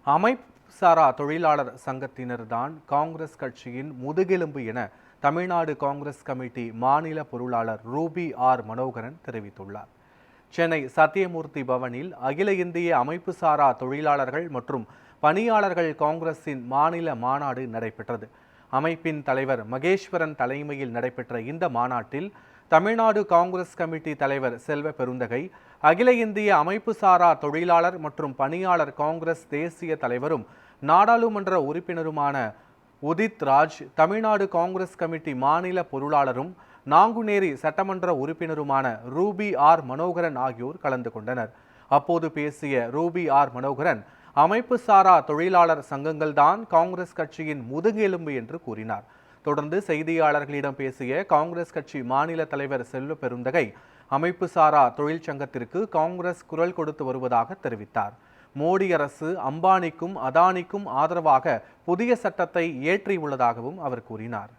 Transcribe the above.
அமைப்புசாரா தொழிலாளர் சங்கத்தினர்தான் காங்கிரஸ் கட்சியின் முதுகெலும்பு என தமிழ்நாடு காங்கிரஸ் கமிட்டி மாநில பொருளாளர் ரூபி ஆர் மனோகரன் தெரிவித்துள்ளார். சென்னை சத்தியமூர்த்தி பவனில் அகில இந்திய அமைப்புசாரா தொழிலாளர்கள் மற்றும் பணியாளர்கள் காங்கிரஸின் மாநில மாநாடு நடைபெற்றது. அமைப்பின் தலைவர் மகேஸ்வரன் தலைமையில் நடைபெற்ற இந்த மாநாட்டில் தமிழ்நாடு காங்கிரஸ் கமிட்டி தலைவர் செல்வ பெருந்தகை, அகில இந்திய அமைப்புசாரா தொழிலாளர் மற்றும் பணியாளர் காங்கிரஸ் தேசிய தலைவரும் நாடாளுமன்ற உறுப்பினருமான உதித் ராஜ், தமிழ்நாடு காங்கிரஸ் கமிட்டி மாநில பொருளாளரும் நாங்குநேரி சட்டமன்ற உறுப்பினருமான ரூபி ஆர் மனோகரன் ஆகியோர் கலந்து கொண்டனர். அப்போது பேசிய ரூபி ஆர் மனோகரன், அமைப்புசாரா தொழிலாளர் சங்கங்கள்தான் காங்கிரஸ் கட்சியின் முதுகெலும்பு என்று கூறினார். தொடர்ந்து செய்தியாளர்களிடம் பேசிய காங்கிரஸ் கட்சி மாநில தலைவர் செல்வ பெருந்தகை, அமைப்புசாரா தொழிற்சங்கத்திற்கு காங்கிரஸ் குரல் கொடுத்து வருவதாக தெரிவித்தார். மோடி அரசு அம்பானிக்கும் அதானிக்கும் ஆதரவாக புதிய சட்டத்தை இயற்றியுள்ளதாகவும் அவர் கூறினார்.